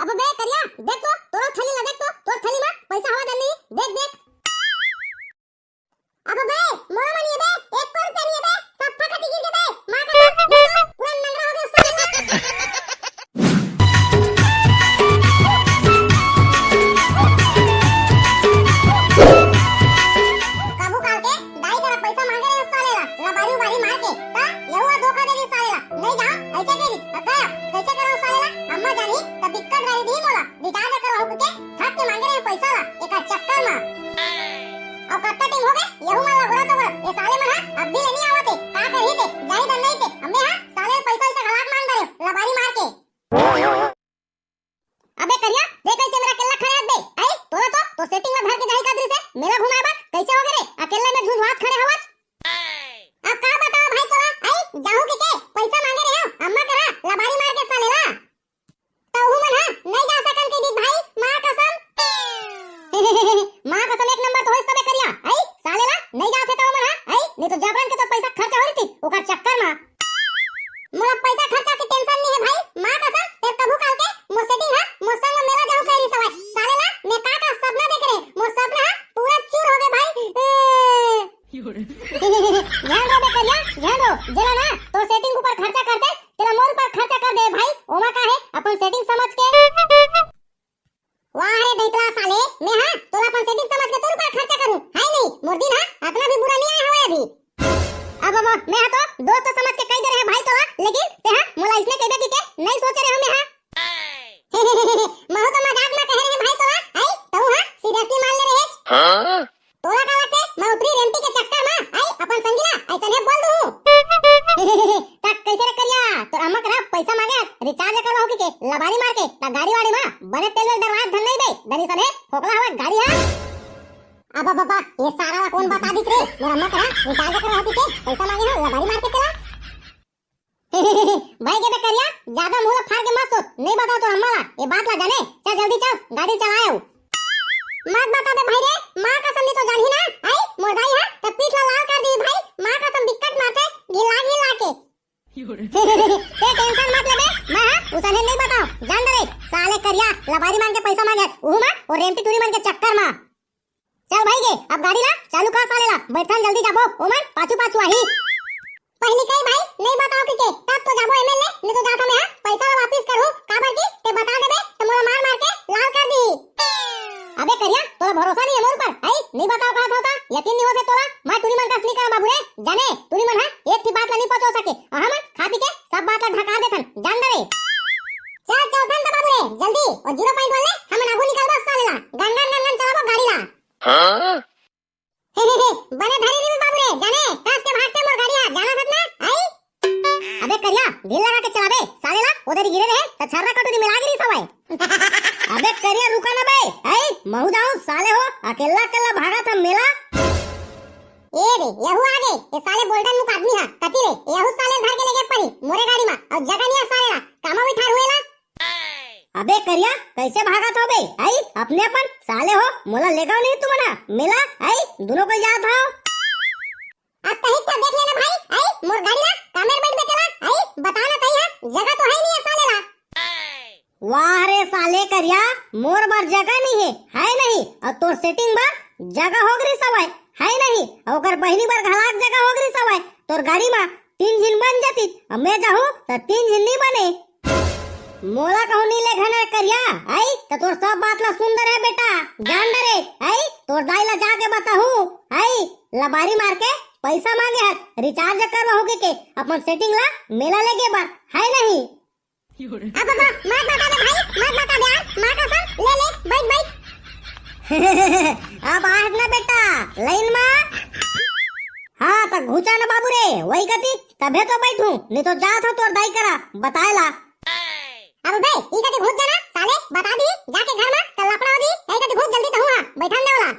अब बे करिया देख तो तोरा थैली ला देख तो तोर थैली में पैसा हवा दनी देख देख। अब बे मोरा मनी बे 1 रुपया नहीं बे सब फटती गिर के बे मां का पूरा नंगरा हो गया साले। काबू करके दाई तेरा पैसा मांगे रे साले ला लबारी उबारी मार के ता यहुआ धोखा दे दी साले ला नहीं जा ऐसे करी अगर कैसे करो साले ला अम्मा जानी त दिक्कत गाड़ी दी मोला रिचार्ज करो हो के थक के मांगे रे पैसा ला एक चक्कर में अब कत्ता टाइम हो गए यहू माला गोरा तो गोरा ये साले मन अब भी नहीं आवते का करी थे जाई दन नहीं थे हमें हां साले पैसा से हलाक मांग रहे लबारी मार के। अबे करिया देख कैसे मेरा केला खड़े बे आई तोरा तो सेटिंग में भर के जाई कादरी से मेरा घुमाए बा कैसे हो गए रे अकेले में झूठ बात खड़े हवत। अब का बताओ भाई तोरा आई जाहू के पैसा मांगे रे हो अम्मा करा लबारी मार के साले ला तो हूं मन हां नहीं जा सकन के दी भाई मां कसम मां कसम एक नंबर तो होइस तबे करिया आई साले ला नहीं जा सकता मन हां आई नहीं तो जबरन के तो पैसा खर्चा हो रही थी ओकर चक्कर में मोला पैसा खर्चा की टेंशन नहीं है भाई मां कसम तेरे कबू काल के मो सेटिंग हां मो संग में मेरा जाऊ करी सवाई साले ला मैं का सपना देख रहे मो सपना पूरा चूर हो गए भाई ध्यान दो बे करिया ध्यान दो जरा ना तो सेटिंग ऊपर खर्चा करते तेरा मोर पर खर्चा कर दे भाई ओमा का है अपन सेटिंग समझ के वाह रे बेटला साले मैं हां तोरा अपन सेटिंग समझ के तोर पर खर्चा करूं है नहीं मोर दिन हां अपना भी बुरा नहीं आया हुआ अभी अब मैं तो दोस्त तो समझ के कह दे रहे भाई तोरा लेकिन ते हां मोला इसने कहबे की के नहीं सोच रहे हम हां महू तो मजाक में कह रहे भाई तोरा आई तो हां सीरियसली मान ले रहे हां तोरा का लगते मैं उतरी रेंटी के चक्कर में आई अपन संगीना ऐसा नहीं बोल दूं तक कैसे रे करिया तो अम्मा करा पैसा मांगे रिचार्ज करवाओ के लबारी मार के ता गाड़ी वाड़ी में बने तेल दरवाज धन नहीं दे दनी सने फोकला हवा गाड़ी हां अब बाबा ये सारा कौन बता दी रे मेरा अम्मा करा रिचार्ज करवाओ के पैसा मांगे ना लबारी मार के तेरा भाई के करिया ज्यादा मुंह फाड़ के मत सोच नहीं बताओ तो अम्मा ये बात ला जाने चल जल्दी चल गाड़ी चलाओ मत बता दे भाई रे मां कसम नहीं तो जान ही ना आई मोरदाई है तब पीठ ला लाल कर दी भाई मां कसम दिक्कत मारते घिला के ते टेंशन मत ले बे मैं उसे नहीं बताओ जान दे साले करिया लबारी मांग के पैसा मांगे उमा और रेमटी टूरी मांग के चक्कर में चल भाई गे अब गाड़ी ला चालू कर साले ला बैठन जल्दी जाबो ओमन पाछू आही पहली कई भाई नहीं बताओ के तब तो जाबो एमएलए नहीं तो जाता मैं पैसा वापस करूं काबर की ते बता देबे तो मोला मार के लाल कर दी। अबे करिया तोरा भरोसा नहीं है मोर पर आई नहीं बताओ कहां होता यकीन नहीं हो से तोरा मैं टूरी मन का असली का बाबू रे जाने टूरी मन हां एक थी बात ला नहीं पहुंच सके हम खा पी के सब बात ला ढका देथन जान दे चल चल धन बाबू रे जल्दी और 0 पॉइंट वाले हम आगू निकल बस साले ला गंगन चलाबो गाड़ी ला हां बने धरी रे बाबू रे जाने कास के भागते मोर गाड़िया जाना सत ना आई अबे करिया ढील लगा के चलाबे साले ला उधर गिरे रहे त छर्रा कटोरी मिला गिरी सवाई अबे करिया रुका ना बे आई महू जाऊं साले हो अकेला अकेला भागा था मेला ए रे यहू आगे ये साले बोल्टन मुक आदमी है कती रे यहू साले धर के लेके परी मोरे गाड़ी में और जगह नहीं साले ला कामा बिठा हुएला अबे करिया कैसे भागा था बे आई अपने अपन साले हो मोला ले गाओ नहीं तू मना मेला आई दोनों को याद था अब कहीं तो देख लेना भाई आई मोर गाड़ी ला कामेर बैठ बेचला आई बताना तई है जगह तो है नहीं है साले ला वाह रे साले करिया मोर बार जगह नहीं है नहीं और तोर सेटिंग बार जगह हो गई सवाई है नहीं और पहली बार घलाक जगह हो गई सवाई तोर गाड़ी में 3 जिन बन जाती अब मैं जाऊं तो 3 जिन नहीं बने मोला कहूं नहीं ले घना करिया आई तो तोर सब बात ला सुंदर है बेटा जान दे रे आई तोर दाई ला जाके बताहूं आई लबारी मार के पैसा मांगे है रिचार्ज करवाओगे के अपन सेटिंग ला मेला लेके बार है नहीं अब मत बता दे भाई मत बता दे मां कसम ले बैठ अब आज ना बेटा लाइन में हां तो घुचा ना बाबू रे वही कती तबे तो बैठूं नहीं तो जा था तोर दाई करा बताएला अब बे ई कती घुस जाना साले बता दी जाके घर में कल अपना दी ए कती घुस जल्दी तो हुआ बैठन दे वाला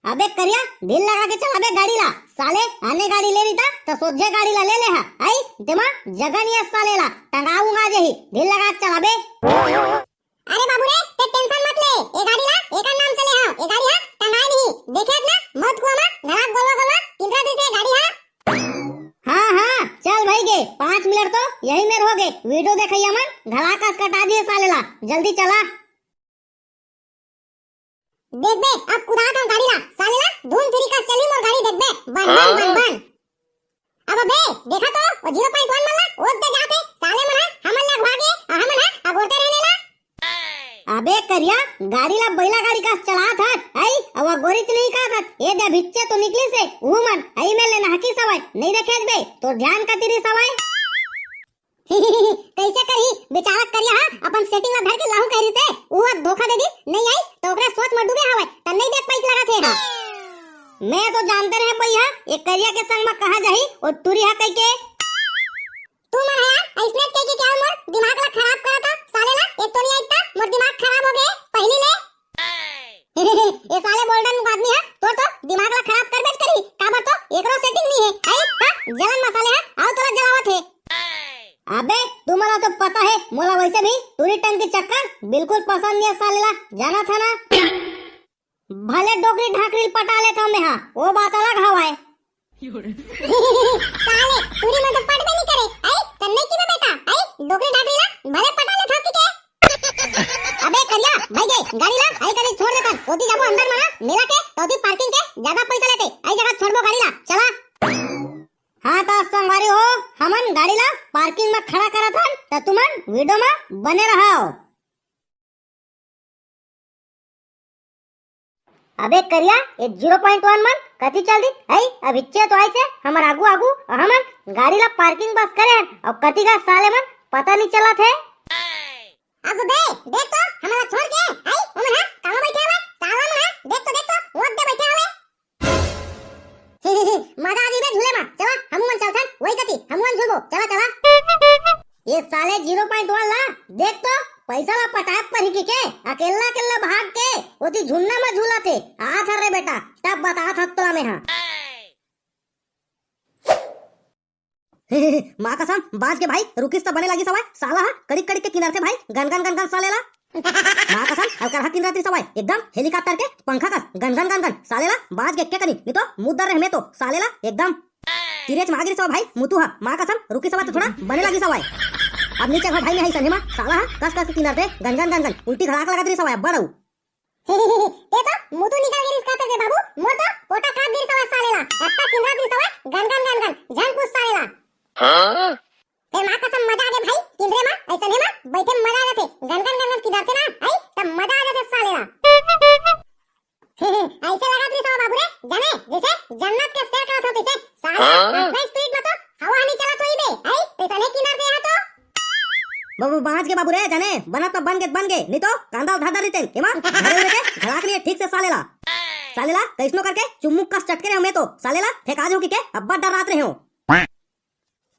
अबे करिया दिल लगा के चल अबे गाड़ी ला साले आने गाड़ी ले रही था तो सोचे गाड़ी ला ले हा आई दिमा जगह नहीं है साले ला टंगाऊंगा जही दिल लगा के चल अबे अरे बाबू रे ते टेंशन मत ले ए गाड़ी ला एक नाम चले हां ए गाड़ी हां टंगाई नहीं देखे ना मत को में घरा गोला किधर देते गाड़ी हां हां चल भाई गे 5 मिनट तो यही में रहोगे वीडियो देखिए मन घलाकस कटा दिए सालेला, जल्दी चला। देख बे अब कुदा का गाड़ी ला सालेला, धूम फिरी का चली मोर गाड़ी देख बे, बन बन बन बन। अब बे देखा तो वो 0.1 मल्ला ओद दे जाते साले मना हमन लग भागे हमन हा अगोरते रहने ला। अबे करिया गाड़ी ला बैला गाड़ी का चला था आई अब गोरित नहीं का था ये दे भिच्चे तो निकली से उमन आई में लेना हकी सवाई नहीं देखे बे तो ध्यान का तेरी सवाई। कैसे करी बेचारा करिया अपन सेटिंग ला धर के लाहू करी से वो धोखा दे दी नहीं आई तो ओकरा सोच में डूबे हवे त नहीं देख पाई लगा थे हा। मैं तो जानते रहे भैया ये करिया के संग में कहां जाही और टूरी हा कह के तू मन है इसने कह के क्या मोर दिमाग ला खराब करता सालेला एक तो नहीं आइता मोर दिमाग खराब हो गए पहली ले। ये साले बोल्डन आदमी है तो दिमाग ला खराब कर बेच करी काबर तो एकरो सेटिंग नहीं है आई हां जलन मसाले है आओ तोला जलावत है। अबे तुम्हारा तो पता है मोला वैसे भी टूरी टंग के चक्कर बिल्कुल पसंद नहीं है सालेला जाना था ना भले डोकरी ढाकरी पटा लेता मैं हां वो बात अलग हवा है। साले टूरी में तो पट भी नहीं करे आई तन्ने की में बेटा आई डोकरी ढाकरी ला भले पटा ले था के। अबे करिया भाई गए गाड़ी ला आई करी छोड़ देता ओती जाबो अंदर मना मेरा के तोती पार्किंग के ज्यादा पैसा लेते आई जगह छोड़बो गाड़ी ला चला। हाँ तो संगवारी हो हमन गाड़ी ला पार्किंग में खड़ा करा था तो तुमन वीडियो में बने रहो। अबे करिया ये 0.1 मन कथी चल दी आई अब इच्छे तो आई से हमर आगू आगू हमन गाड़ी ला पार्किंग बस करे और कथी का साले मन पता नहीं चला थे। अब बे देख तो हमारा छोड़ के आई ओमन हां कहां बैठे हवे साला मन हां देख तो वो दे बैठे हवे। मजा आ गई बे झूले में चला हम मन चलथन वही कथी हम मन झूलबो चला चला। ये साले 0.1 ला देख तो पैसा ला पटाप पर ही के अकेला अकेला भाग के ओती झुन्ना में झूला थे आ था रे बेटा तब बता था तोला में हां। मां कसम बाज के भाई रुकिस तो बने लगी सवाई साला कड़ी कड़ी के किनारे थे भाई गन गन गन गन सालेला मां कसम अब कर किनारे सवाई एकदम हेलीकॉप्टर के पंखा का गन गन गन गन सालेला बाज के कनी नहीं तो मुद्दा रह में तो सालेला एकदम तिरेच मागिरी सवा भाई मुतु हा मां कसम रुकी सवा तो थोड़ा बने लगी सवाई। अब नीचे घर भाई में है सनेमा साला कस कस किनारे गन गन गन गन उल्टी खड़ाक लगा दे सवाई बड़ऊ ते तो मुतु निकल गई इसका ते बाबू मोर तो पोटा काट दी सवा सालेला अत्ता किनारे दी सवा गन गन गन गन जान पूछ सालेला हां ते मां कसम मजा आ गए भाई किंदरे में ऐसा नेमा बैठे मजा आ जाते गन गन गन गन किनारे ना आई तब मजा आ जाते सालेला। ऐसे लगा दी सवा बाबू रे जाने जैसे जन्नत के सेट रहा था जैसे साला अपना स्पीड में तो हवा नहीं चला तो ही बे आई ऐसा नहीं किनारे यहाँ तो बाबू बाज के बाबू रे जाने बना तो बन गए नहीं तो कांदा उधर डाली तेल केमा घरे लेके घड़ाक लिए ठीक से सालेला सालेला कैसनो करके चुम्मुक कस चटके रहे हमें तो सालेला फेंका जो की के अब्बा डर रात रहे हो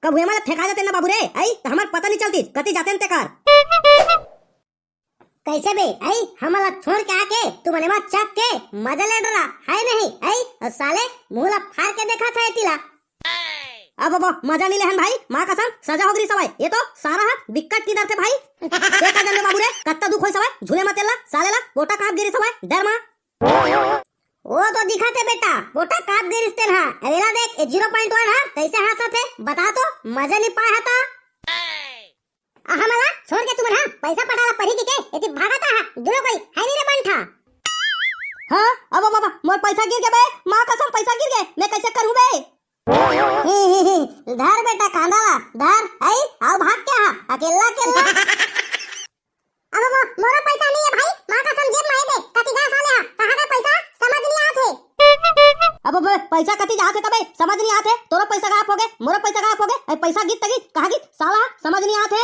कब हुए माले फेंका जाते ना बाबू रे आई तो हमार पता नहीं चलती कति जाते न तेकार कैसे बे आई हमारा छोड़ के आके तू मने मा चक के मजा ले डरा है नहीं आई साले मुहला फाड़ के देखा था तिला अब मजा नहीं लेहन भाई मां कसम सजा हो गई सवाई ये तो सारा बिक्कट किधर थे भाई देखा जाने बाबू रे कत्ता दुख होई सवाई झूले मतेला सालेला पोटा काट गिरी सवाई डर मां वो तो दिखाते बेटा पोटा काट गिरी तेल हां अरेला देख 0.1 हां कैसे हंसत है बता तो मजा नहीं पाया था हमारा छोड़ के तुम हां पैसा पटाला परी के एती भागता हां दुनो कोई है नहीं रे बनठा हां अब बाबा मोर पैसा गिर गए बे मां कसम पैसा गिर गए मैं कैसे करूं बे धर बेटा कांदाला धर आई आओ भाग क्या अकेला अकेला अब वो मोरा पैसा नहीं है भाई मां कसम जेब में है दे कति गा साले कहां का पैसा समझ नहीं आते अब पैसा कति जाते तबे समझ नहीं आते तोरा पैसा गायब हो गए मोरा पैसा गायब हो गए पैसा गित तगी कहां गित साला समझ नहीं आते